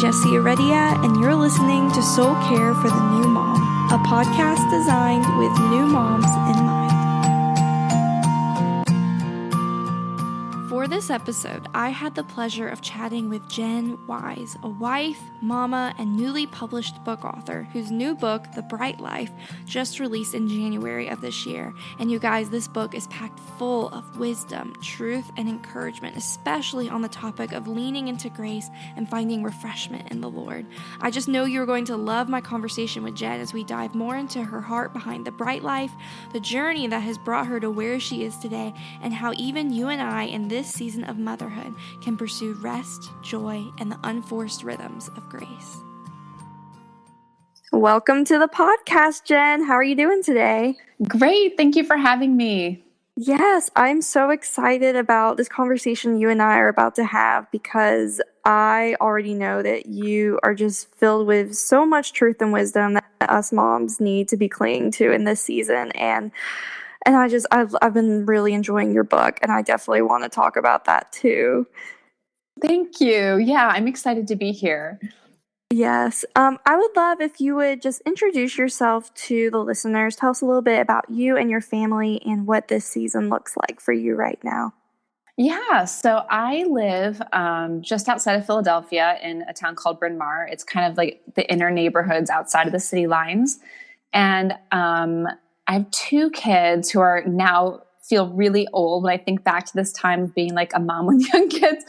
Jessie Heredia, and you're listening to Soul Care for the New Mom, a podcast designed with new moms in mind. For this episode, I had the pleasure of chatting with Jen Wise, a wife, mama, and newly published book author whose new book, The Bright Life, just released in January of this year. And you guys, this book is packed full of wisdom, truth, and encouragement, especially on the topic of leaning into grace and finding refreshment in the Lord. I just know you're going to love my conversation with Jen as we dive more into her heart behind The Bright Life, the journey that has brought her to where she is today, and how even you and I in this season of motherhood can pursue rest, joy, and the unforced rhythms of grace. Welcome to the podcast, Jen. How are you doing today? Great. Thank you for having me. Yes, I'm so excited about this conversation you and I are about to have because I already know that you are just filled with so much truth and wisdom that us moms need to be clinging to in this season. And I've been really enjoying your book, and I definitely want to talk about that too. Thank you. Yeah, I'm excited to be here. Yes. I would love if you would just introduce yourself to the listeners. Tell us a little bit about you and your family and what this season looks like for you right now. Yeah, so I live just outside of Philadelphia in a town called Bryn Mawr. It's kind of like the inner neighborhoods outside of the city lines. And I have two kids who are now feel really old when I think back to this time of being like a mom with young kids.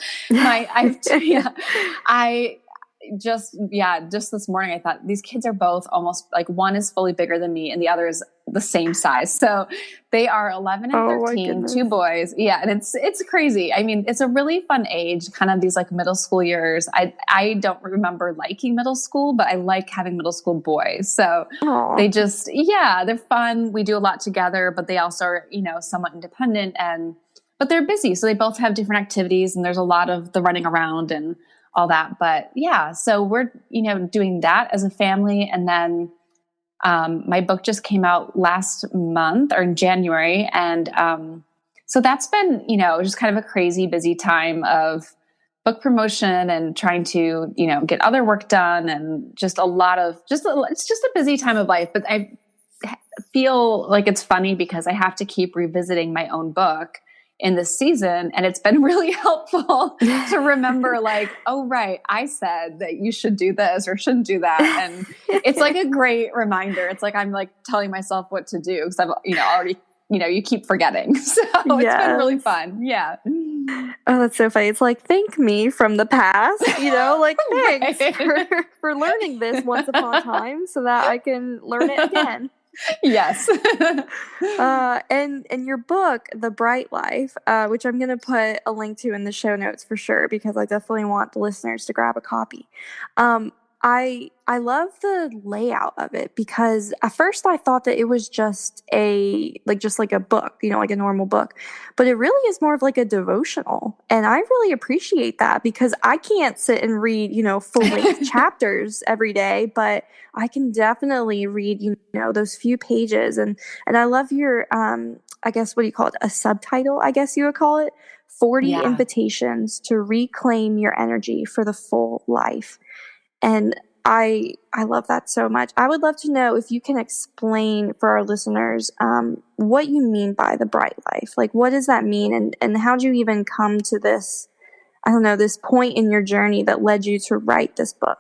Just this morning I thought these kids are both almost like one is fully bigger than me and the other is the same size. So they are 11 and 13, two boys. Yeah. And it's crazy. I mean, it's a really fun age, kind of these like middle school years. I don't remember liking middle school, but I like having middle school boys. So they just, they're fun. We do a lot together, but they also are, somewhat independent but they're busy. So they both have different activities and there's a lot of the running around and all that. But yeah, so we're, doing that as a family. And then my book just came out last month or in January. And so that's been, just kind of a crazy busy time of book promotion and trying to, get other work done and just it's just a busy time of life. But I feel like it's funny because I have to keep revisiting my own book in this season. And it's been really helpful to remember like, oh, right, I said that you should do this or shouldn't do that. And it's like a great reminder. It's like, I'm like telling myself what to do because I've, already, you keep forgetting. So It's been really fun. Yeah. Oh, that's so funny. It's like, thank me from the past, like thanks for learning this once upon a time so that I can learn it again. Yes. And your book, The Bright Life, which I'm going to put a link to in the show notes for sure, because I definitely want the listeners to grab a copy. I love the layout of it because at first I thought that it was just a book, like a normal book, but it really is more of like a devotional. And I really appreciate that because I can't sit and read, full length chapters every day, but I can definitely read, those few pages. And I love your, I guess, what do you call it? A subtitle, I guess you would call it. 40 invitations to reclaim your energy for the full life. And I love that so much. I would love to know if you can explain for our listeners what you mean by the bright life. Like, what does that mean? And how did you even come to this, this point in your journey that led you to write this book?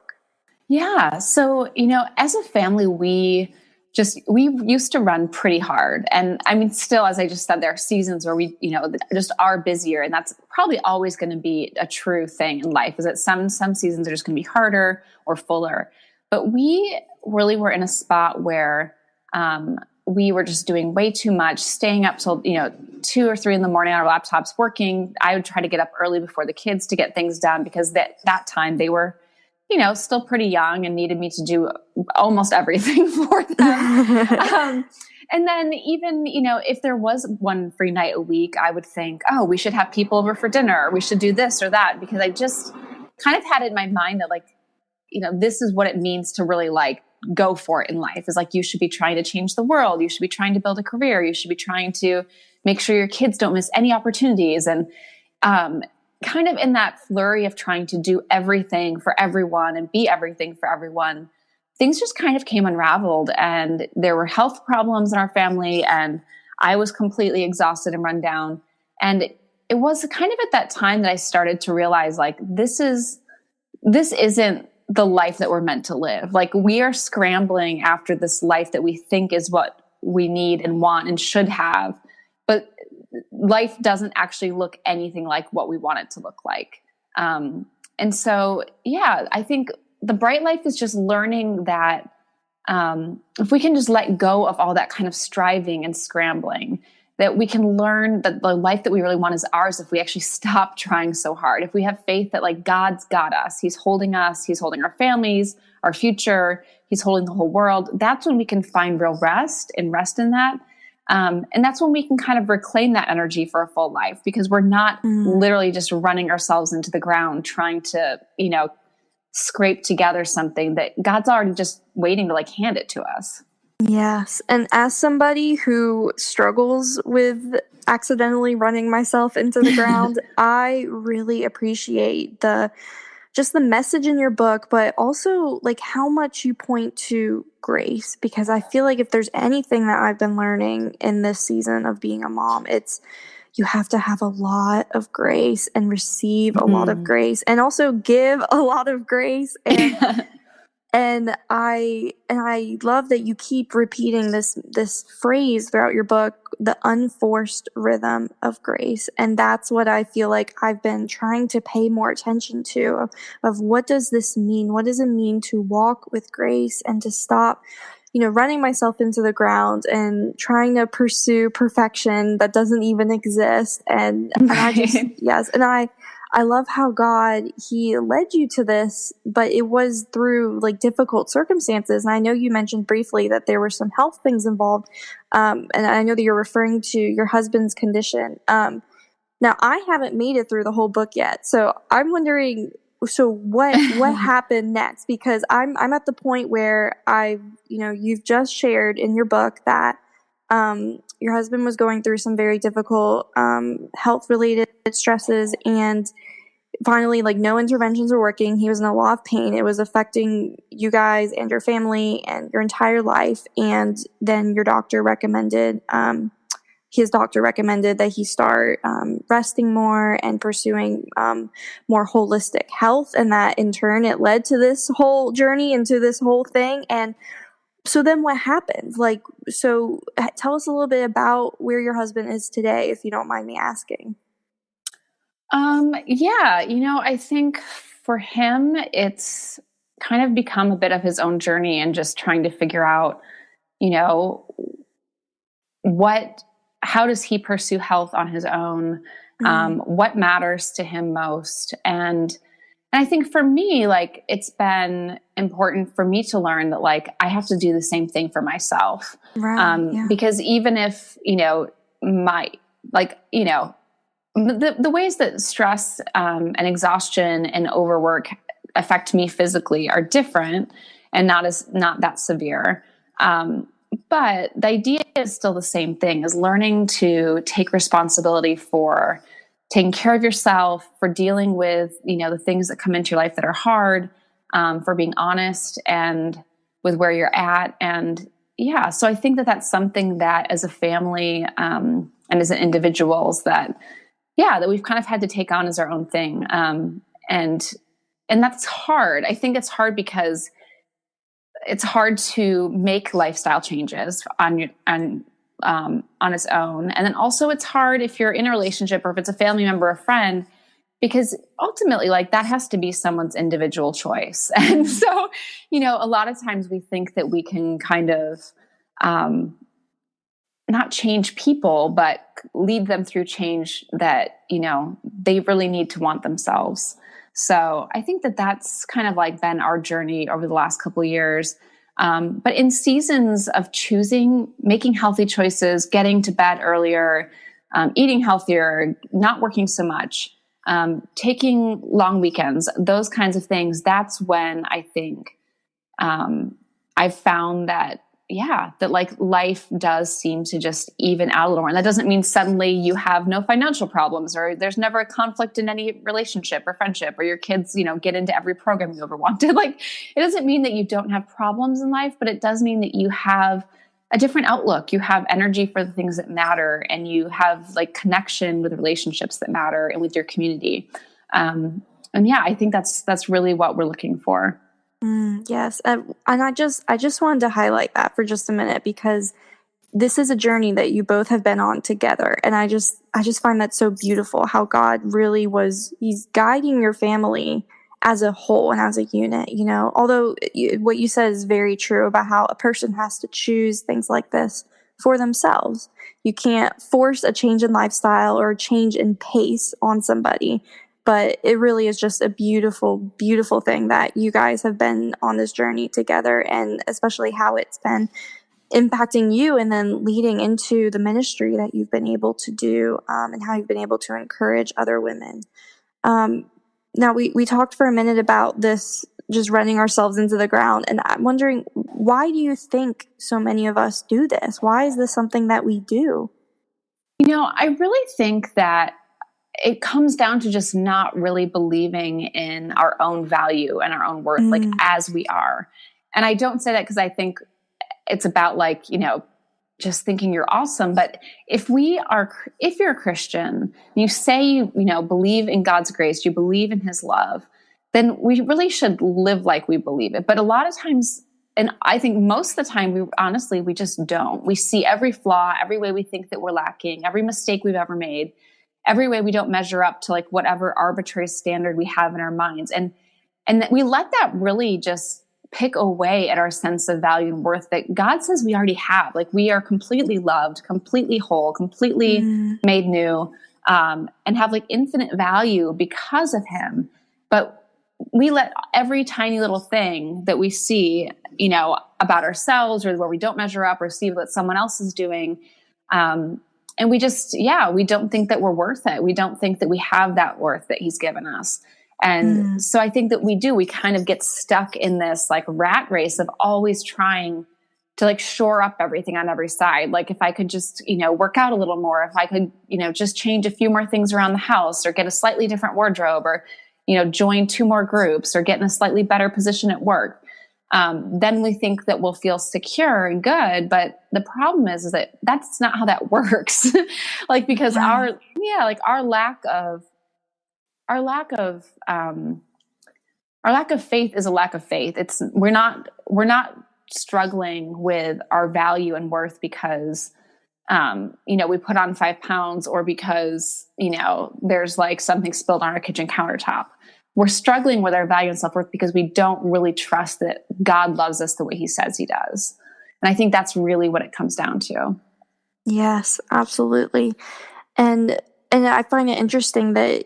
Yeah. So, as a family, we used to run pretty hard. And I mean, still, as I just said, there are seasons where we, just are busier. And that's probably always going to be a true thing in life, is that some seasons are just going to be harder or fuller. But we really were in a spot where we were just doing way too much, staying up till, 2 or 3 in the morning on our laptops working. I would try to get up early before the kids to get things done because that time they were still pretty young and needed me to do almost everything for them. And then even, if there was one free night a week, I would think, oh, we should have people over for dinner, or we should do this or that, because I just kind of had it in my mind that like, this is what it means to really like go for it in life, is like, you should be trying to change the world. You should be trying to build a career. You should be trying to make sure your kids don't miss any opportunities. And, kind of in that flurry of trying to do everything for everyone and be everything for everyone, things just kind of came unraveled, and there were health problems in our family, and I was completely exhausted and run down. And it was kind of at that time that I started to realize, like, this isn't the life that we're meant to live. Like, we are scrambling after this life that we think is what we need and want and should have. But life doesn't actually look anything like what we want it to look like. And so, yeah, I think the bright life is just learning that if we can just let go of all that kind of striving and scrambling, that we can learn that the life that we really want is ours if we actually stop trying so hard. If we have faith that, like, God's got us, He's holding us, He's holding our families, our future, He's holding the whole world, that's when we can find real rest and rest in that. And that's when we can kind of reclaim that energy for a full life, because we're not literally just running ourselves into the ground trying to, scrape together something that God's already just waiting to, like, hand it to us. Yes. And as somebody who struggles with accidentally running myself into the ground, I really appreciate the message in your book, but also, like, how much you point to grace, because I feel like if there's anything that I've been learning in this season of being a mom, it's you have to have a lot of grace and receive a lot of grace, and also give a lot of grace. And I love that you keep repeating this phrase throughout your book, the unforced rhythm of grace. And that's what I feel like I've been trying to pay more attention to, of what does this mean? What does it mean to walk with grace and to stop, running myself into the ground and trying to pursue perfection that doesn't even exist. And I just, yes. And I love how God, He led you to this, but it was through, like, difficult circumstances. And I know you mentioned briefly that there were some health things involved. And I know that you're referring to your husband's condition. Now, I haven't made it through the whole book yet. So I'm wondering, so what happened next? Because I'm at the point where you've just shared in your book that your husband was going through some very difficult health related stresses, and finally, like, no interventions were working. He was in a lot of pain. It was affecting you guys and your family and your entire life. And then your doctor recommended his doctor recommended that he start resting more and pursuing more holistic health. And that in turn, it led to this whole journey, into this whole thing. And so then what happened? Like, so tell us a little bit about where your husband is today, if you don't mind me asking. Yeah, I think for him, it's kind of become a bit of his own journey, and just trying to figure out, how does he pursue health on his own? What matters to him most? And I think for me, like, it's been important for me to learn that, like, I have to do the same thing for myself. Right. Because even if, the ways that stress and exhaustion and overwork affect me physically are different and not that severe. But the idea is still the same thing, is learning to take responsibility for taking care of yourself, for dealing with, the things that come into your life that are hard, for being honest and with where you're at. And yeah, so I think that that's something that as a family and as individuals that we've kind of had to take on as our own thing. And that's hard. I think it's hard because it's hard to make lifestyle changes on its own. And then also it's hard if you're in a relationship, or if it's a family member or friend, because ultimately, like, that has to be someone's individual choice. And so, a lot of times we think that we can kind of, not change people, but lead them through change that, they really need to want themselves. So I think that that's kind of like been our journey over the last couple of years. But in seasons of making healthy choices, getting to bed earlier, eating healthier, not working so much, taking long weekends, those kinds of things, that's when I think I've found that that like life does seem to just even out a little more. And that doesn't mean suddenly you have no financial problems, or there's never a conflict in any relationship or friendship, or your kids, get into every program you ever wanted. Like, it doesn't mean that you don't have problems in life, but it does mean that you have a different outlook. You have energy for the things that matter, and you have like connection with relationships that matter and with your community. And yeah, I think that's really what we're looking for. Yes. And I just wanted to highlight that for just a minute, because this is a journey that you both have been on together. And I just find that so beautiful, how God really he's guiding your family as a whole and as a unit, although what you said is very true about how a person has to choose things like this for themselves. You can't force a change in lifestyle or a change in pace on somebody. But it really is just a beautiful, beautiful thing that you guys have been on this journey together, and especially how it's been impacting you and then leading into the ministry that you've been able to do, and how you've been able to encourage other women. Now, we talked for a minute about this, just running ourselves into the ground. And I'm wondering, why do you think so many of us do this? Why is this something that we do? I really think that it comes down to just not really believing in our own value and our own worth, like as we are. And I don't say that because I think it's about like, just thinking you're awesome. But if you're a Christian, you say, you believe in God's grace, you believe in his love, then we really should live like we believe it. But a lot of times, and I think most of the time, we just don't. We see every flaw, every way we think that we're lacking, every mistake we've ever made, every way we don't measure up to like whatever arbitrary standard we have in our minds. And that we let that really just pick away at our sense of value and worth that God says we already have. Like, we are completely loved, completely whole, completely made new, and have like infinite value because of him. But we let every tiny little thing that we see, about ourselves, or where we don't measure up or see what someone else is doing, and we just, we don't think that we're worth it. We don't think that we have that worth that he's given us. And so I think that we kind of get stuck in this like rat race of always trying to like shore up everything on every side. Like, if I could just, work out a little more, if I could, just change a few more things around the house, or get a slightly different wardrobe, or, join 2 more groups, or get in a slightly better position at work. Then we think that we'll feel secure and good. But the problem is that that's not how that works. Like, because our lack of faith is a lack of faith. We're not struggling with our value and worth because, we put on 5 pounds, or because, there's like something spilled on our kitchen countertop. We're struggling with our value and self-worth because we don't really trust that God loves us the way he says he does. And I think that's really what it comes down to. Yes, absolutely. And I find it interesting that,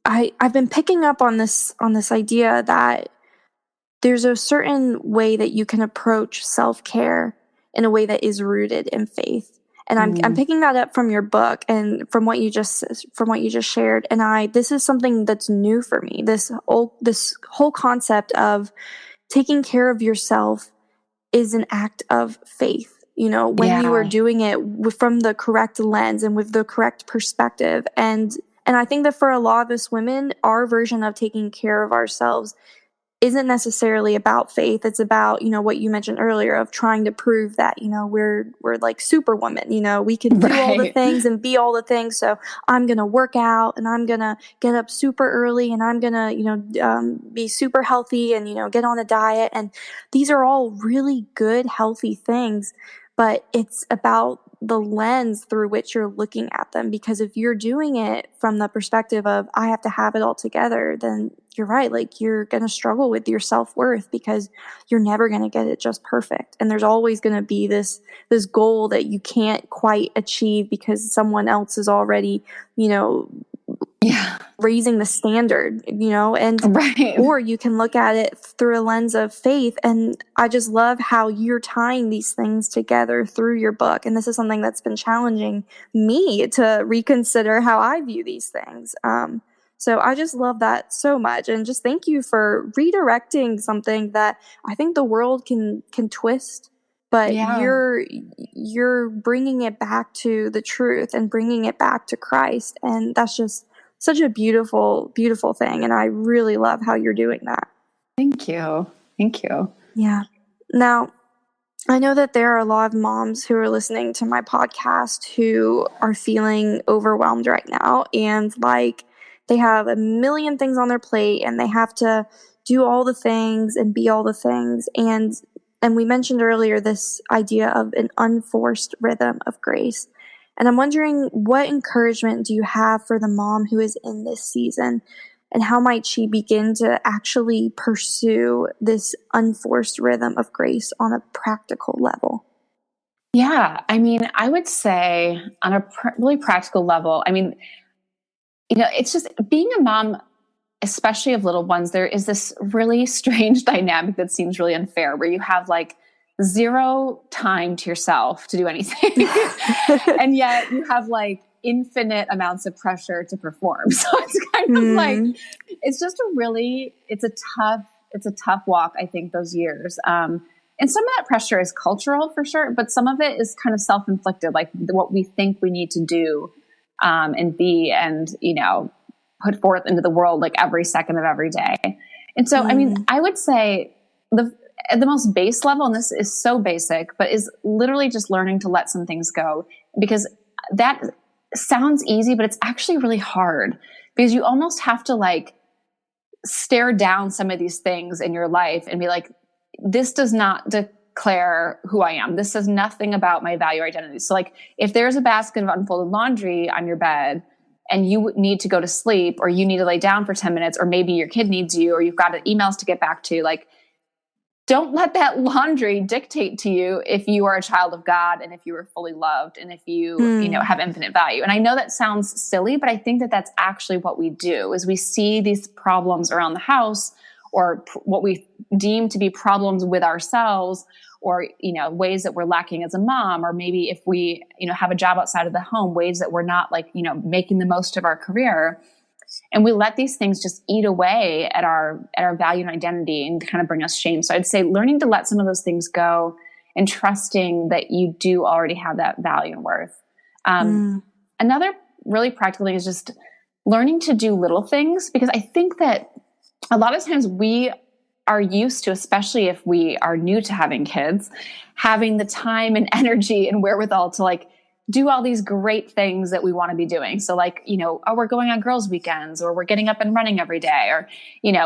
I've been picking up on this idea that there's a certain way that you can approach self-care in a way that is rooted in faith. And I'm picking that up from your book and from what you just shared. And this is something that's new for me. This whole concept of taking care of yourself is an act of faith. When you are doing it from the correct lens and with the correct perspective. And I think that for a lot of us women, our version of taking care of ourselves isn't necessarily about faith. It's about, what you mentioned earlier of trying to prove that, we're like superwoman, we can do all the things and be all the things. So I'm going to work out, and I'm going to get up super early, and I'm going to, be super healthy, and, get on a diet. And these are all really good, healthy things, but it's about the lens through which you're looking at them. Because if you're doing it from the perspective of, I have to have it all together, then you're right. Like, you're going to struggle with your self-worth because you're never going to get it just perfect. And there's always going to be this goal that you can't quite achieve because someone else is already, raising the standard, or you can look at it through a lens of faith. And I just love how you're tying these things together through your book. And this is something that's been challenging me to reconsider how I view these things. So I just love that so much. And just thank you for redirecting something that I think the world can twist, but you're bringing it back to the truth and bringing it back to Christ. And that's just such a beautiful, beautiful thing. And I really love how you're doing that. Thank you. Thank you. Yeah. Now, I know that there are a lot of moms who are listening to my podcast who are feeling overwhelmed right now, and like they have a million things on their plate and they have to do all the things and be all the things. And we mentioned earlier this idea of an unforced rhythm of grace. And I'm wondering, what encouragement do you have for the mom who is in this season? And how might she begin to actually pursue this unforced rhythm of grace on a practical level? Yeah, I mean, I would say on a really practical level, I mean, it's just being a mom, especially of little ones, there is this really strange dynamic that seems really unfair, where you have like zero time to yourself to do anything. And yet you have like infinite amounts of pressure to perform. So it's kind of like, it's a tough walk, I think, those years. And some of that pressure is cultural for sure, but some of it is kind of self-inflicted, like what we think we need to do, and be, and, put forth into the world, like every second of every day. And so, I mean, I would say at the most base level, and this is so basic, but is literally just learning to let some things go, because that sounds easy, but it's actually really hard, because you almost have to like stare down some of these things in your life and be like, this does not declare who I am. This says nothing about my value or identity. So like, if there's a basket of unfolded laundry on your bed and you need to go to sleep, or you need to lay down for 10 minutes, or maybe your kid needs you, or you've got emails to get back to, like, don't let that laundry dictate to you if you are a child of God, and if you are fully loved, and if you, have infinite value. And I know that sounds silly, but I think that that's actually what we do, is we see these problems around the house, or what we deem to be problems with ourselves, or, ways that we're lacking as a mom, or maybe if we, have a job outside of the home, ways that we're not like, making the most of our career. And we let these things just eat away at our value and identity, and kind of bring us shame. So I'd say learning to let some of those things go, and trusting that you do already have that value and worth. Another really practical thing is just learning to do little things, because I think that a lot of times we are used to, especially if we are new to having kids, having the time and energy and wherewithal to like do all these great things that we want to be doing. So like, we're going on girls' weekends, or we're getting up and running every day, or,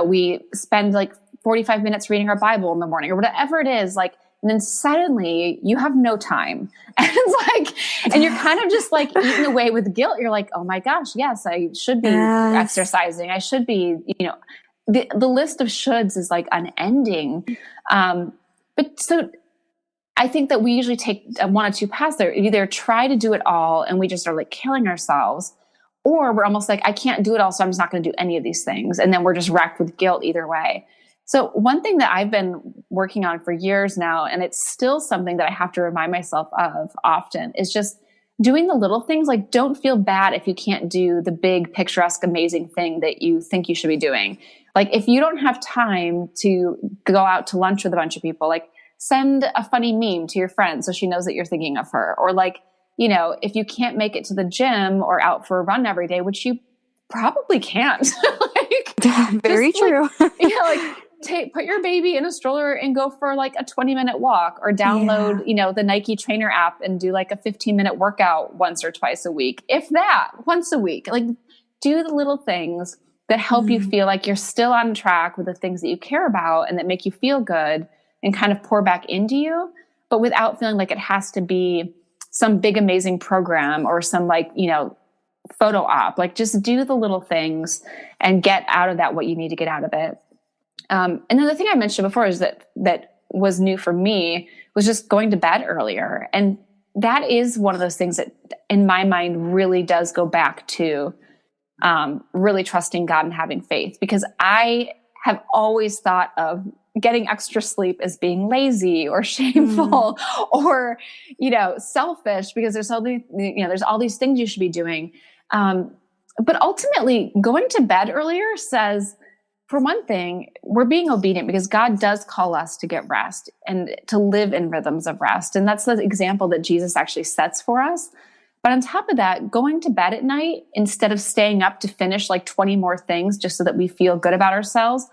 we spend like 45 minutes reading our Bible in the morning, or whatever it is, like, and then suddenly you have no time. And it's like, and you're kind of just like eaten away with guilt. You're like, oh my gosh, yes, I should be exercising. I should be, the list of shoulds is like unending. But so I think that we usually take one of two paths there. Either try to do it all and we just are like killing ourselves, or we're almost like, I can't do it all, so I'm just not going to do any of these things. And then we're just racked with guilt either way. So one thing that I've been working on for years now, and it's still something that I have to remind myself of often, is just doing the little things. Like, don't feel bad if you can't do the big, picturesque, amazing thing that you think you should be doing. Like, if you don't have time to go out to lunch with a bunch of people, like, send a funny meme to your friend so she knows that you're thinking of her. Or like, if you can't make it to the gym or out for a run every day, which you probably can't. Very true. Put your baby in a stroller and go for like a 20-minute walk, or download, the Nike trainer app and do like a 15-minute workout once or twice a week. If that, once a week. Like, do the little things that help you feel like you're still on track with the things that you care about and that make you feel good, and kind of pour back into you, but without feeling like it has to be some big, amazing program or some like, photo op. Like, just do the little things and get out of that what you need to get out of it. And then the thing I mentioned before is that was new for me was just going to bed earlier. And that is one of those things that in my mind really does go back to really trusting God and having faith, because I have always thought of getting extra sleep as being lazy or shameful or, selfish, because there's all these things you should be doing. But ultimately, going to bed earlier says, for one thing, we're being obedient because God does call us to get rest and to live in rhythms of rest. And that's the example that Jesus actually sets for us. But on top of that, going to bed at night instead of staying up to finish like 20 more things just so that we feel good about ourselves,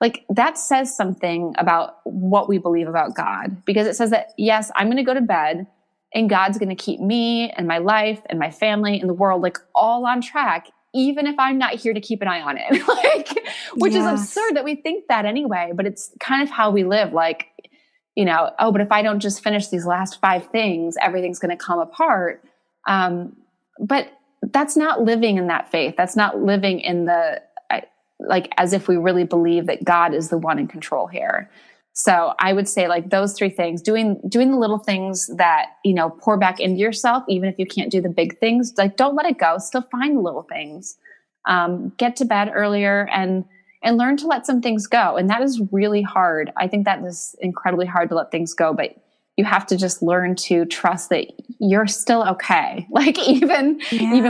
like that says something about what we believe about God. Because it says that, yes, I'm going to go to bed and God's going to keep me and my life and my family and the world like all on track, even if I'm not here to keep an eye on it. Like, which is absurd that we think that anyway, but it's kind of how we live. Like, oh, but if I don't just finish these last 5 things, everything's going to come apart. But that's not living in that faith. That's not living in like as if we really believe that God is the one in control here. So I would say like those 3 things, doing the little things that, pour back into yourself, even if you can't do the big things, like don't let it go, still find the little things, get to bed earlier and learn to let some things go. And that is really hard. I think that is incredibly hard to let things go, but you have to just learn to trust that you're still okay. Like even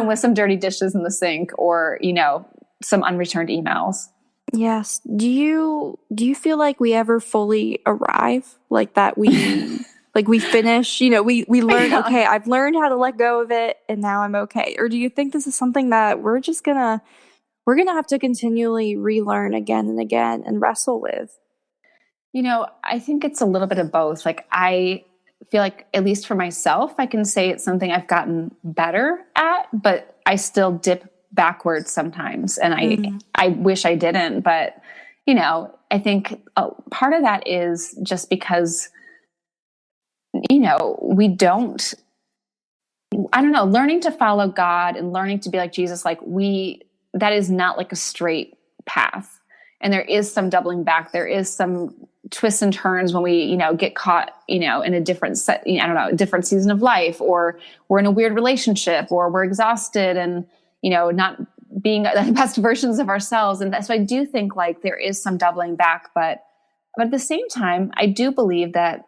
with some dirty dishes in the sink or, some unreturned emails. Yes. Do you feel like we ever fully arrive? Like that we like we finish, we learn, okay, I've learned how to let go of it and now I'm okay. Or do you think this is something that we're going to have to continually relearn again and again and wrestle with? I think it's a little bit of both. Like I feel like, at least for myself, I can say it's something I've gotten better at, but I still dip backwards sometimes. And I wish I didn't, but I think part of that is just because, we don't, I don't know, learning to follow God and learning to be like Jesus, like that is not like a straight path. And there is some doubling back. There is some twists and turns when we, get caught, in a different different season of life, or we're in a weird relationship, or we're exhausted and, not being the best versions of ourselves. And so I do think like there is some doubling back, but at the same time, I do believe that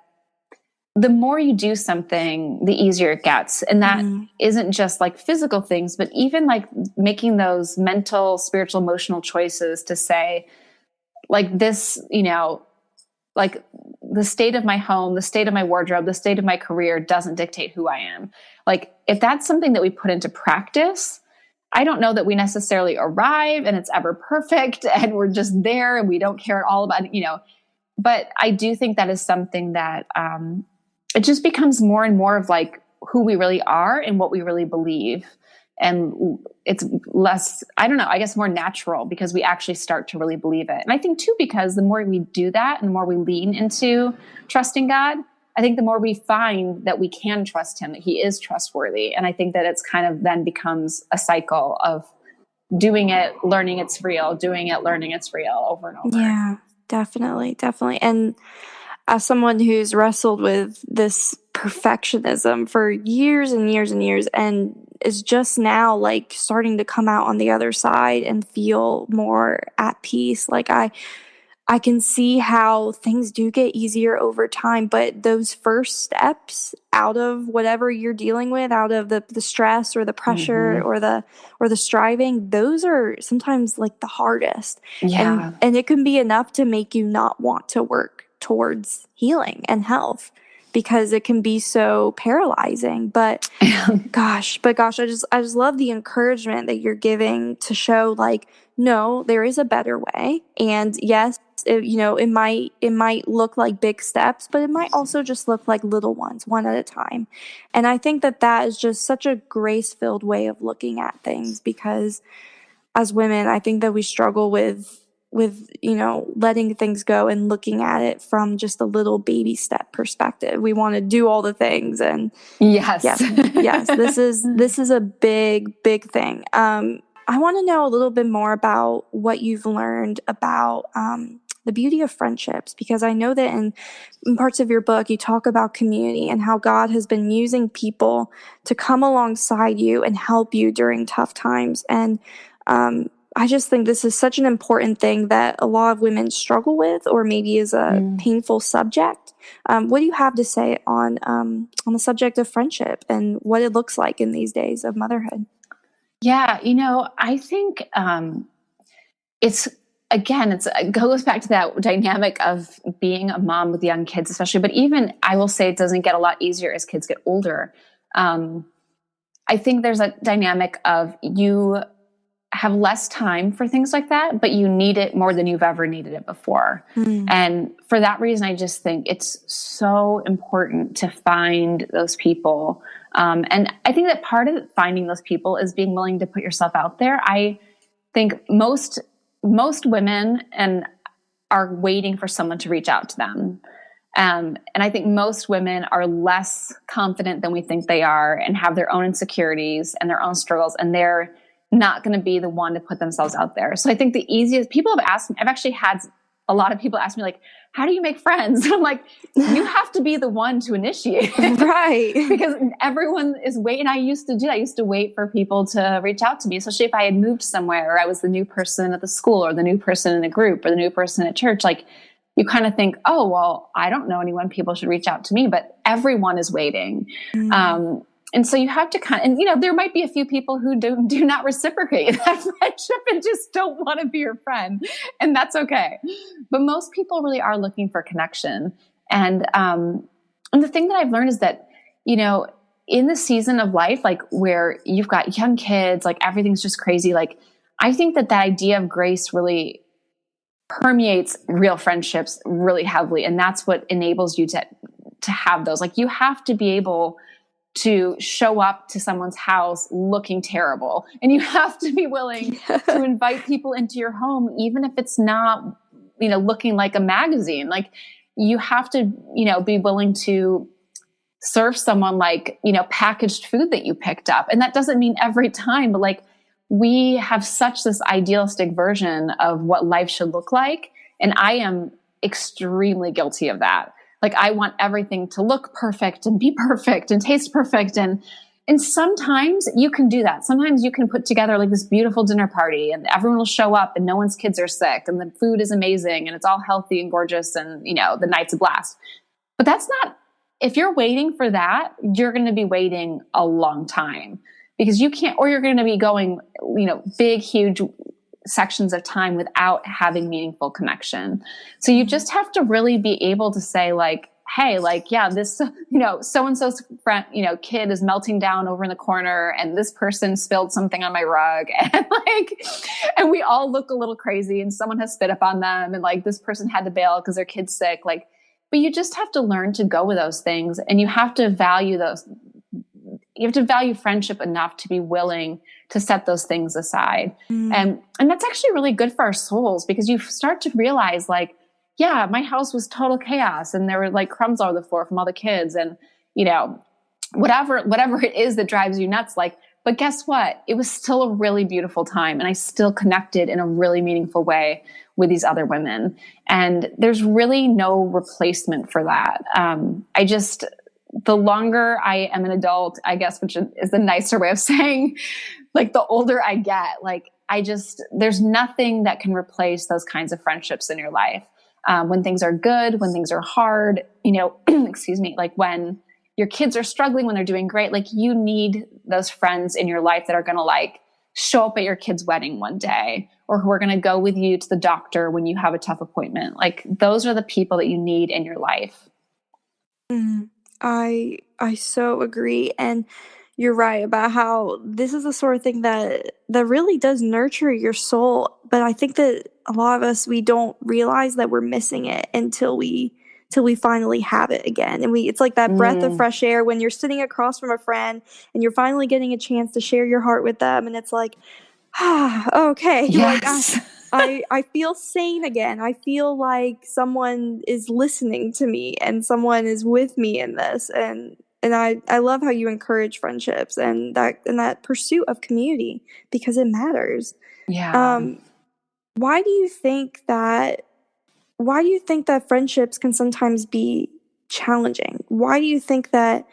the more you do something, the easier it gets. And that isn't just like physical things, but even like making those mental, spiritual, emotional choices to say like this, like the state of my home, the state of my wardrobe, the state of my career doesn't dictate who I am. Like if that's something that we put into practice, I don't know that we necessarily arrive and it's ever perfect and we're just there and we don't care at all about it, but I do think that is something that, it just becomes more and more of like who we really are and what we really believe. And it's less, I don't know, I guess more natural because we actually start to really believe it. And I think too, because the more we do that and the more we lean into trusting God, I think the more we find that we can trust him, that he is trustworthy. And I think that it's kind of then becomes a cycle of doing it, learning it's real, doing it, learning it's real over and over. Yeah, definitely. Definitely. And as someone who's wrestled with this perfectionism for years and years and years and is just now like starting to come out on the other side and feel more at peace, like I can see how things do get easier over time, but those first steps out of whatever you're dealing with, out of the stress or the pressure or the striving, those are sometimes like the hardest. Yeah. And it can be enough to make you not want to work towards healing and health because it can be so paralyzing. But gosh, I just love the encouragement that you're giving to show like, no, there is a better way. And yes, it might look like big steps, but it might also just look like little ones, one at a time. And I think that is just such a grace-filled way of looking at things because as women, I think that we struggle with letting things go and looking at it from just a little baby step perspective. We want to do all the things and yes, this is a big thing. I want to know a little bit more about what you've learned about the beauty of friendships, because I know that in parts of your book, you talk about community and how God has been using people to come alongside you and help you during tough times. And I just think this is such an important thing that a lot of women struggle with, or maybe is a painful subject. What do you have to say on the subject of friendship and what it looks like in these days of motherhood? Yeah, I think it goes back to that dynamic of being a mom with young kids, especially. But even I will say it doesn't get a lot easier as kids get older. I think there's a dynamic of you have less time for things like that, but you need it more than you've ever needed it before. And for that reason, I just think it's so important to find those people. And I think that part of finding those people is being willing to put yourself out there. I think most women are waiting for someone to reach out to them. And I think most women are less confident than we think they are and have their own insecurities and their own struggles, and they're not going to be the one to put themselves out there. So I think the easiest, people have asked me, I've actually had a lot of people ask me, like, how do you make friends? And I'm like, you have to be the one to initiate it. Right. Because everyone is waiting. I used to do that. I used to wait for people to reach out to me, especially if I had moved somewhere or I was the new person at the school or the new person in a group or the new person at church. Like, you kind of think, oh, well, I don't know anyone. People should reach out to me, but everyone is waiting. And so you have to there might be a few people who do not reciprocate that friendship and just don't want to be your friend. And that's okay. But most people really are looking for connection. And the thing that I've learned is that, in the season of life, like where you've got young kids, like everything's just crazy. Like, I think that idea of grace really permeates real friendships really heavily. And that's what enables you to have those. Like, you have to be able to show up to someone's house looking terrible. And you have to be willing to invite people into your home, even if it's not, looking like a magazine. Like, you have to, be willing to serve someone like, packaged food that you picked up. And that doesn't mean every time, but like, we have such this idealistic version of what life should look like. And I am extremely guilty of that. Like, I want everything to look perfect and be perfect and taste perfect. And sometimes you can do that. Sometimes you can put together like this beautiful dinner party and everyone will show up and no one's kids are sick and the food is amazing and it's all healthy and gorgeous and, the night's a blast. But that's not, if you're waiting for that, you're going to be waiting a long time because you can't, or you're going to be going, big, huge sections of time without having meaningful connection. So you just have to really be able to say like, hey, like, yeah, this, so-and-so's friend, kid is melting down over in the corner and this person spilled something on my rug and we all look a little crazy and someone has spit up on them and like this person had to bail because their kid's sick. Like, but you just have to learn to go with those things and you have to value those. You have to value friendship enough to be willing to set those things aside. And that's actually really good for our souls because you start to realize like, yeah, my house was total chaos and there were like crumbs all over the floor from all the kids and, whatever it is that drives you nuts. Like, but guess what? It was still a really beautiful time and I still connected in a really meaningful way with these other women. And there's really no replacement for that. The longer I am an adult, I guess, which is the nicer way of saying, like the older I get, like there's nothing that can replace those kinds of friendships in your life. When things are good, when things are hard, excuse me, like when your kids are struggling, when they're doing great, like you need those friends in your life that are going to like show up at your kid's wedding one day or who are going to go with you to the doctor when you have a tough appointment. Like those are the people that you need in your life. I so agree. And you're right about how this is the sort of thing that really does nurture your soul. But I think that a lot of us, we don't realize that we're missing it until we finally have it again. And it's like that breath of fresh air when you're sitting across from a friend and you're finally getting a chance to share your heart with them. And it's like, okay. Yes. Like I feel sane again. I feel like someone is listening to me and someone is with me in this. And I love how you encourage friendships and that pursuit of community because it matters. Yeah. Why do you think that friendships can sometimes be challenging? Why do you think that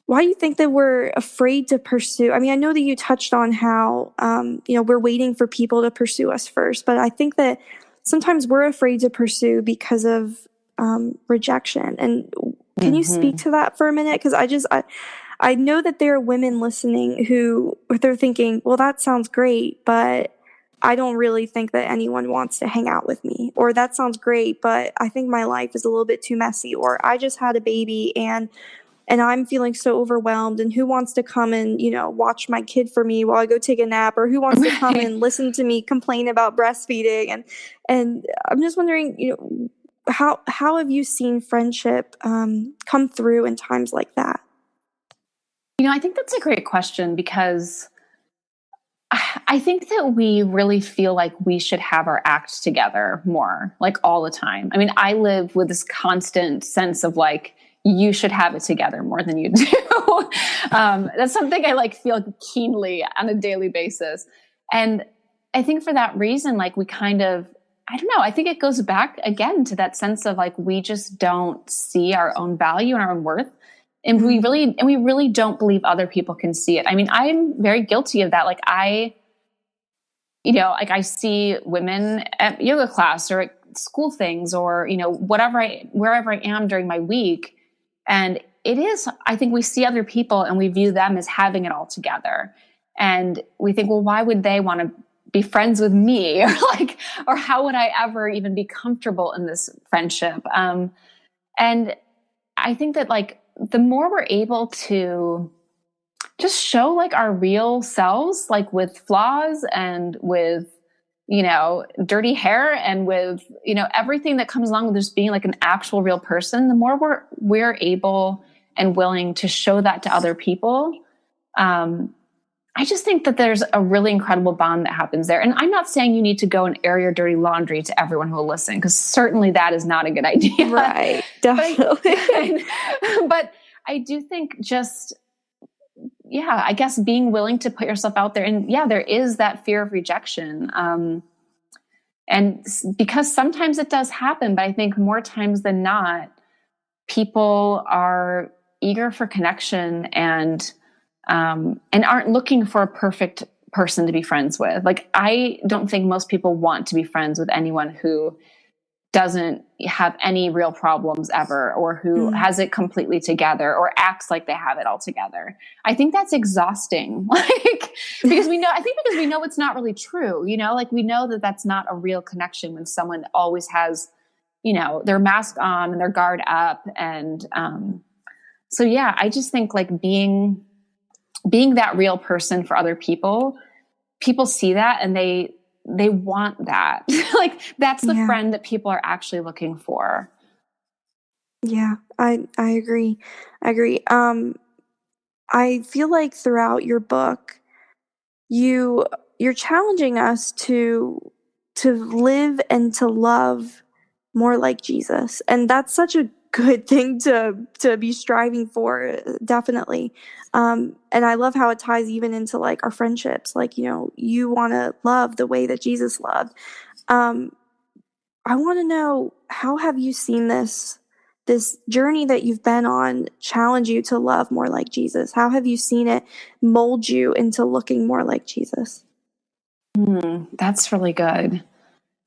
we're afraid to pursue? I mean, I know that you touched on how we're waiting for people to pursue us first, but I think that sometimes we're afraid to pursue because of rejection. And can you speak to that for a minute? Because I know that there are women listening who they're thinking, well, that sounds great, but I don't really think that anyone wants to hang out with me. Or that sounds great, but I think my life is a little bit too messy. Or I just had a baby and I'm feeling so overwhelmed, and who wants to come and, watch my kid for me while I go take a nap, or who wants to come and listen to me complain about breastfeeding? And I'm just wondering, how have you seen friendship come through in times like that? I think that's a great question, because I think that we really feel like we should have our act together more, like all the time. I mean, I live with this constant sense of like, you should have it together more than you do. That's something I feel keenly on a daily basis. And I think for that reason, we kind of, I don't know, I think it goes back again to that sense of we just don't see our own value and our own worth. And we really don't believe other people can see it. I mean, I'm very guilty of that. I see women at yoga class or at school things, or, wherever I am during my week. And it is, I think we see other people and we view them as having it all together. And we think, well, why would they want to be friends with me? Or how would I ever even be comfortable in this friendship? And I think that the more we're able to just show our real selves, with flaws and with, dirty hair and with, everything that comes along with just being an actual real person, the more we're able and willing to show that to other people. I just think that there's a really incredible bond that happens there. And I'm not saying you need to go and air your dirty laundry to everyone who will listen, because certainly that is not a good idea. Right. Definitely. But I do think just, I guess being willing to put yourself out there. And there is that fear of rejection. And because sometimes it does happen, but I think more times than not, people are eager for connection and aren't looking for a perfect person to be friends with. I don't think most people want to be friends with anyone who doesn't have any real problems ever, or who has it completely together, or acts like they have it all together. I think that's exhausting. Because we know it's not really true. We know that that's not a real connection when someone always has, their mask on and their guard up. And, I just think being that real person for other people see that and they want that. That's the friend that people are actually looking for. Yeah, I agree. I feel like throughout your book, you're challenging us to live and to love more like Jesus. And that's such a good thing to be striving for, definitely. And I love how it ties even into our friendships. You want to love the way that Jesus loved. I want to know, how have you seen this journey that you've been on challenge you to love more like Jesus? How have you seen it mold you into looking more like Jesus? That's really good.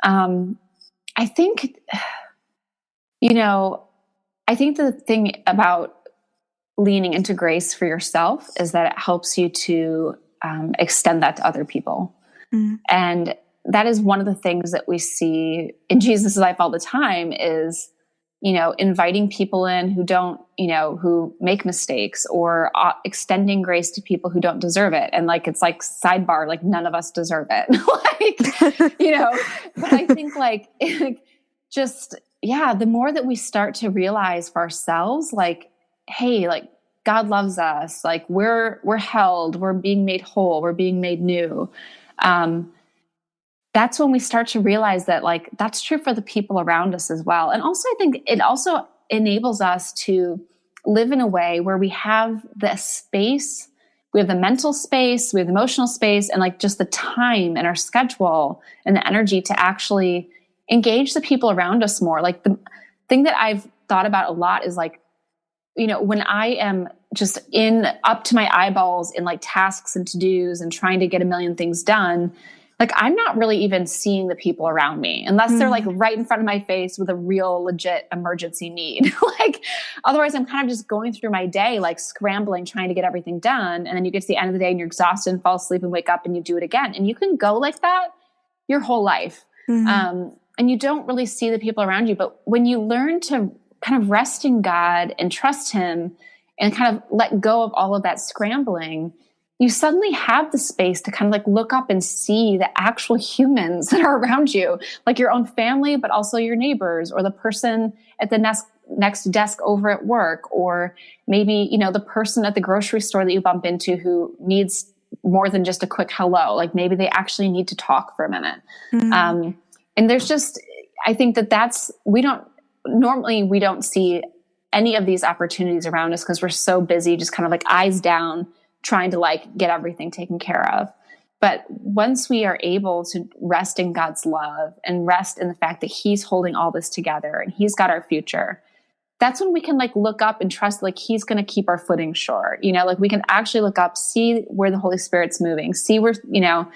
I think, I think the thing about leaning into grace for yourself is that it helps you to extend that to other people. And that is one of the things that we see in Jesus' life all the time is, inviting people in who don't, who make mistakes, or extending grace to people who don't deserve it. And it's sidebar, none of us deserve it. But I think just, the more that we start to realize for ourselves, hey, God loves us, we're held, we're being made whole, we're being made new. That's when we start to realize that that's true for the people around us as well. And also I think it also enables us to live in a way where we have the space, we have the mental space, we have the emotional space, and just the time and our schedule and the energy to actually engage the people around us more. The thing that I've thought about a lot is when I am just up to my eyeballs in tasks and to-dos and trying to get a million things done, like I'm not really even seeing the people around me unless they're like right in front of my face with a real legit emergency need. Like otherwise I'm kind of just going through my day, like scrambling, trying to get everything done. And then you get to the end of the day and you're exhausted and fall asleep and wake up and you do it again. And you can go like that your whole life. And you don't really see the people around you. But when you learn to kind of rest in God and trust him and kind of let go of all of that scrambling, you suddenly have the space to kind of like look up and see the actual humans that are around you, like your own family, but also your neighbors or the person at the next desk over at work, or maybe, you know, the person at the grocery store that you bump into who needs more than just a quick hello. Like maybe they actually need to talk for a minute. And there's just, I think we don't see any of these opportunities around us because we're so busy, just kind of like eyes down, trying to like get everything taken care of. But once we are able to rest in God's love and rest in the fact that he's holding all this together and he's got our future, that's when we can like look up and trust like he's going to keep our footing sure. You know, like we can actually look up, see where the Holy Spirit's moving, see where, you know,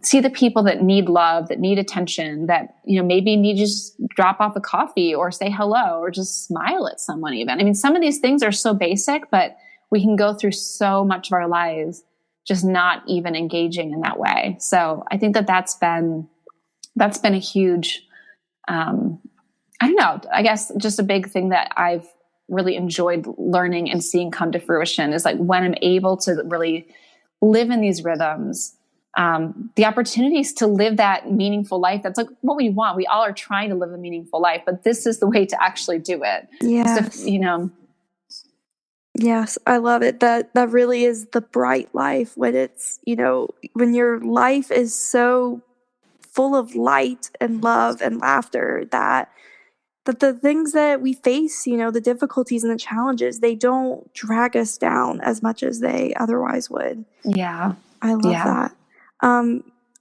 see the people that need love, that need attention, that, you know, maybe need to just drop off a coffee or say hello or just smile at someone even. I mean, some of these things are so basic, but we can go through so much of our lives just not even engaging in that way. So I think that's been a huge, I don't know, I guess just a big thing that I've really enjoyed learning and seeing come to fruition is like when I'm able to really live in these rhythms, the opportunities to live that meaningful life. That's like what we want. We all are trying to live a meaningful life, but this is the way to actually do it. Yes. So, you know. Yes, I love it. That really is the bright life when it's, you know, when your life is so full of light and love and laughter that the things that we face, you know, the difficulties and the challenges, they don't drag us down as much as they otherwise would. Yeah. I love that.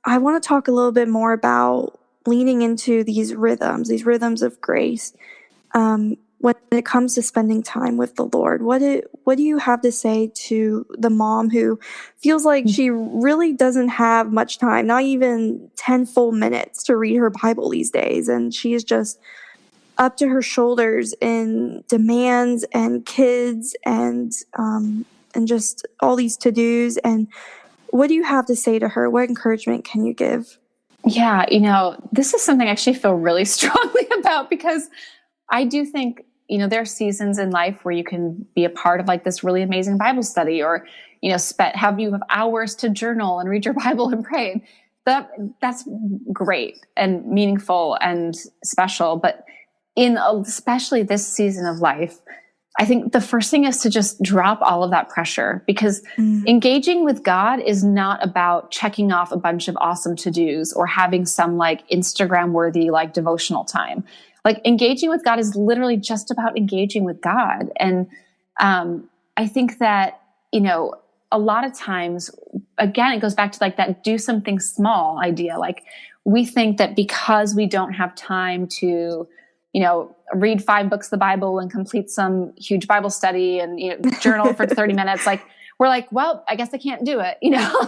I want to talk a little bit more about leaning into these rhythms of grace. When it comes to spending time with the Lord, what do you have to say to the mom who feels like she really doesn't have much time, not even 10 full minutes to read her Bible these days, and she is just up to her shoulders in demands and kids and just all these to-dos? And what do you have to say to her? What encouragement can you give? Yeah, you know, this is something I actually feel really strongly about because I do think, you know, there are seasons in life where you can be a part of like this really amazing Bible study or, you know, have hours to journal and read your Bible and pray. That's great and meaningful and special. But especially this season of life, I think the first thing is to just drop all of that pressure because engaging with God is not about checking off a bunch of awesome to-dos or having some like Instagram worthy like devotional time. Like engaging with God is literally just about engaging with God. And I think that, you know, a lot of times, again, it goes back to like that do something small idea. Like we think that because we don't have time to, you know, read 5 books of the Bible and complete some huge Bible study and, you know, journal for 30 minutes, like we're like, well, I guess I can't do it, you know?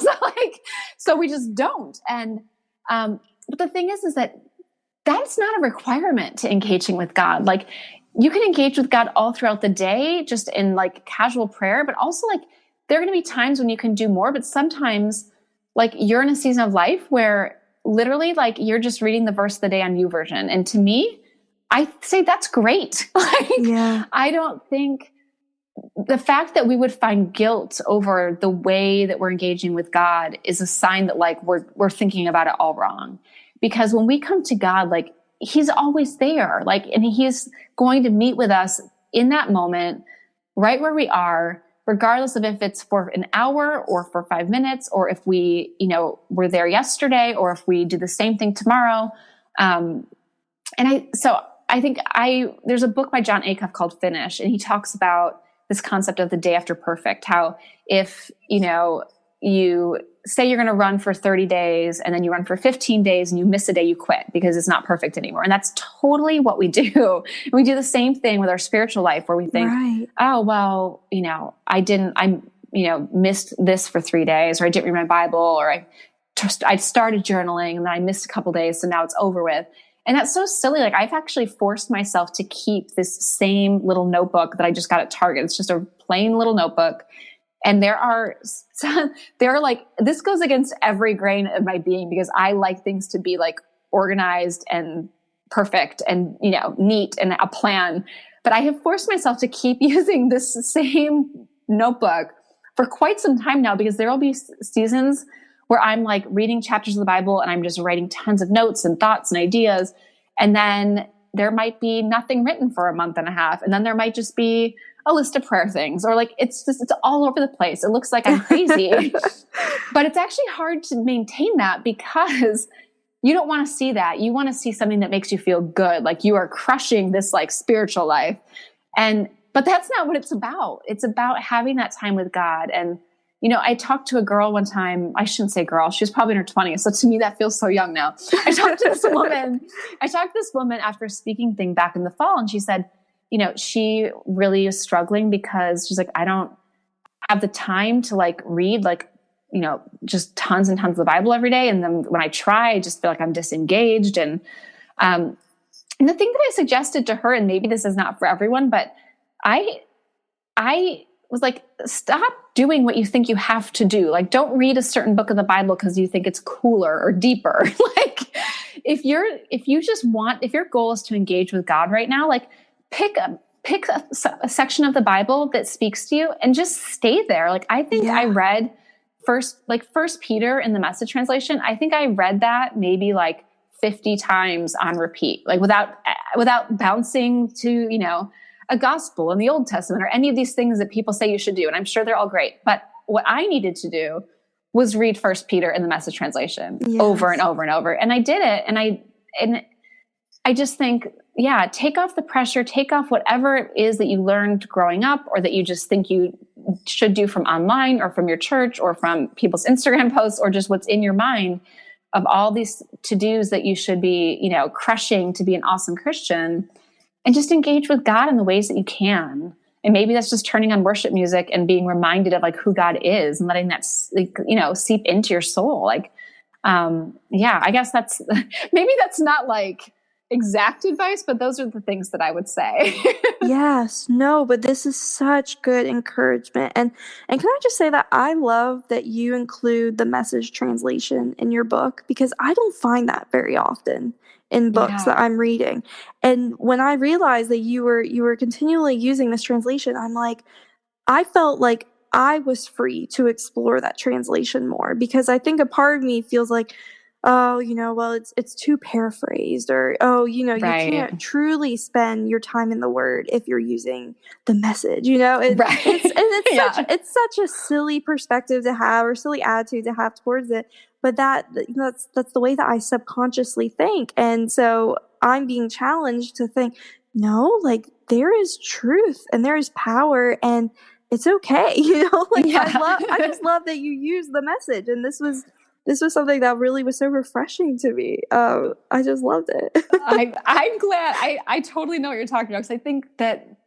So we just don't. And, but the thing is that that's not a requirement to engaging with God. Like you can engage with God all throughout the day, just in like casual prayer, but also like there are going to be times when you can do more, but sometimes like you're in a season of life where literally like you're just reading the verse of the day on YouVersion. And to me, I say that's great. I don't think the fact that we would find guilt over the way that we're engaging with God is a sign that like we're thinking about it all wrong. Because when we come to God, like he's always there, like, and he's going to meet with us in that moment, right where we are, regardless of if it's for an hour or for 5 minutes, or if we, you know, were there yesterday, or if we do the same thing tomorrow. I think there's a book by John Acuff called Finish, and he talks about this concept of the day after perfect, how if, you know, you say you're going to run for 30 days and then you run for 15 days and you miss a day, you quit because it's not perfect anymore. And that's totally what we do. And we do the same thing with our spiritual life where we think, oh, well, you know, I missed this for 3 days, or I didn't read my Bible, or I started journaling and then I missed a couple days. So now it's over with. And that's so silly. Like I've actually forced myself to keep this same little notebook that I just got at Target. It's just a plain little notebook. And there are like, this goes against every grain of my being because I like things to be like organized and perfect and, you know, neat and a plan. But I have forced myself to keep using this same notebook for quite some time now because there will be seasons where I'm like reading chapters of the Bible and I'm just writing tons of notes and thoughts and ideas. And then there might be nothing written for a month and a half. And then there might just be a list of prayer things or like, it's all over the place. It looks like I'm crazy, but it's actually hard to maintain that because you don't want to see that. You want to see something that makes you feel good. Like you are crushing this like spiritual life. But that's not what it's about. It's about having that time with God. And, you know, I talked to a girl one time. I shouldn't say girl. She was probably in her 20s. So to me, that feels so young now. I talked to this woman after a speaking thing back in the fall. And she said, you know, she really is struggling because she's like, I don't have the time to like read like, you know, just tons and tons of the Bible every day. And then when I try, I just feel like I'm disengaged. And the thing that I suggested to her, and maybe this is not for everyone, but I was like, stop doing what you think you have to do. Like, don't read a certain book of the Bible because you think it's cooler or deeper. Like if your goal is to engage with God right now, like pick a section of the Bible that speaks to you and just stay there. Like, I think I read First Peter in the Message translation. I think I read that maybe like 50 times on repeat, like without bouncing to, you know, a gospel in the Old Testament or any of these things that people say you should do. And I'm sure they're all great. But what I needed to do was read First Peter in the Message translation over and over and over. And I did it. And I just think, yeah, take off the pressure, take off whatever it is that you learned growing up or that you just think you should do from online or from your church or from people's Instagram posts or just what's in your mind of all these to-dos that you should be, you know, crushing to be an awesome Christian, and just engage with God in the ways that you can. And maybe that's just turning on worship music and being reminded of like who God is and letting that, like, you know, seep into your soul. Like, I guess that's, maybe that's not like exact advice, but those are the things that I would say. Yes, no, but this is such good encouragement. And can I just say that I love that you include the Message translation in your book because I don't find that very often in books that I'm reading. And when I realized that you were continually using this translation, I'm like, I felt like I was free to explore that translation more because I think a part of me feels like, oh, you know, well, it's too paraphrased, or, oh, you know, you can't truly spend your time in the Word if you're using the Message, you know? It's such a silly perspective to have, or silly attitude to have towards it. But that's the way that I subconsciously think. And so I'm being challenged to think, no, like there is truth and there is power and it's okay. You know, like I just love that you use the Message. And this was something that really was so refreshing to me. I just loved it. I'm glad. I totally know what you're talking about. Because I think that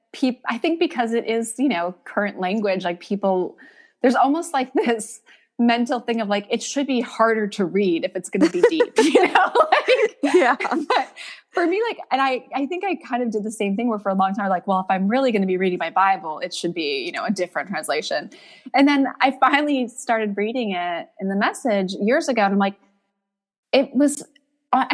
because it is, you know, current language, like people, there's almost like this mental thing of like, it should be harder to read if it's going to be deep, you know? But for me, like, and I think I kind of did the same thing where for a long time, like, well, if I'm really going to be reading my Bible, it should be, you know, a different translation. And then I finally started reading it in the Message years ago. And I'm like, I'm not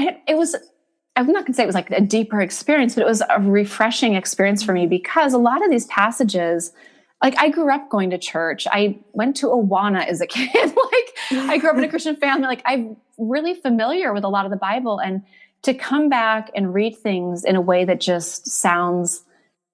going to say it was like a deeper experience, but it was a refreshing experience for me because a lot of these passages, like I grew up going to church. I went to Awana as a kid. Like I grew up in a Christian family. Like I'm really familiar with a lot of the Bible, and to come back and read things in a way that just sounds,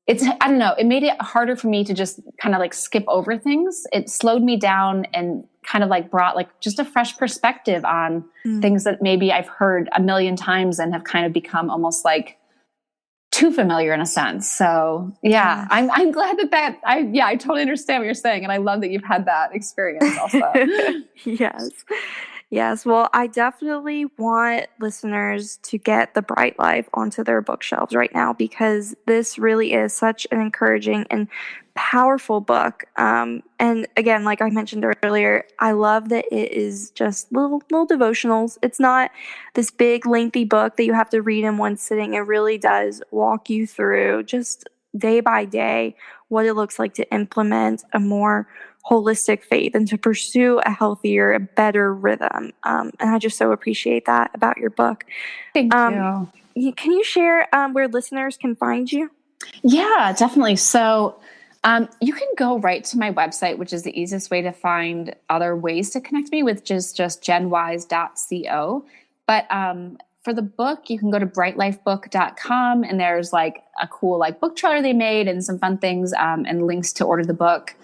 I don't know, it made it harder for me to just kind of like skip over things. It slowed me down and kind of like brought like just a fresh perspective on things that maybe I've heard a million times and have kind of become almost like too familiar in a sense. So I'm glad that I totally understand what you're saying. And I love that you've had that experience also. Yes. Well, I definitely want listeners to get The Bright Life onto their bookshelves right now because this really is such an encouraging and powerful book. And again, like I mentioned earlier, I love that it is just little devotionals. It's not this big lengthy book that you have to read in one sitting. It really does walk you through just day by day what it looks like to implement a more holistic faith and to pursue a healthier, a better rhythm. And I just so appreciate that about your book. Thank you. Can you share where listeners can find you? Yeah, definitely. So you can go right to my website, which is the easiest way to find other ways to connect me, which is just jenwise.co. But for the book, you can go to brightlifebook.com, and there's like a cool like book trailer they made and some fun things and links to order the book.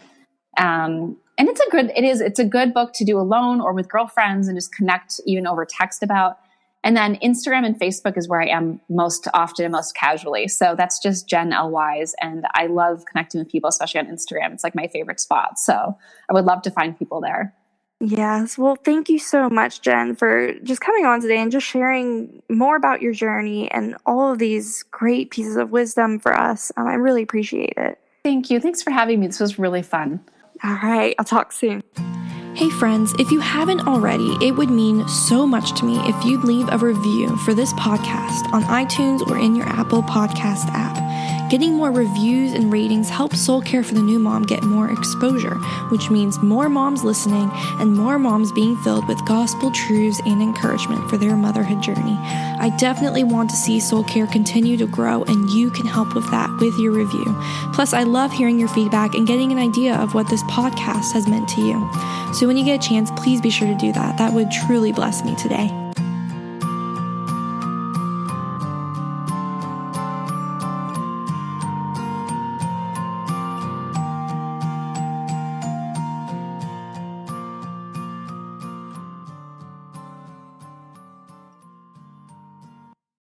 And it's a good book to do alone or with girlfriends and just connect even over text about. And then Instagram and Facebook is where I am most often and most casually. So that's just Jen L. Wise. And I love connecting with people, especially on Instagram. It's like my favorite spot. So I would love to find people there. Yes. Well, thank you so much, Jen, for just coming on today and just sharing more about your journey and all of these great pieces of wisdom for us. I really appreciate it. Thank you. Thanks for having me. This was really fun. All right. I'll talk soon. Hey friends, if you haven't already, it would mean so much to me if you'd leave a review for this podcast on iTunes or in your Apple Podcast app. Getting more reviews and ratings helps Soul Care for the New Mom get more exposure, which means more moms listening and more moms being filled with gospel truths and encouragement for their motherhood journey. I definitely want to see Soul Care continue to grow, and you can help with that with your review. Plus, I love hearing your feedback and getting an idea of what this podcast has meant to you. So when you get a chance, please be sure to do that. That would truly bless me today.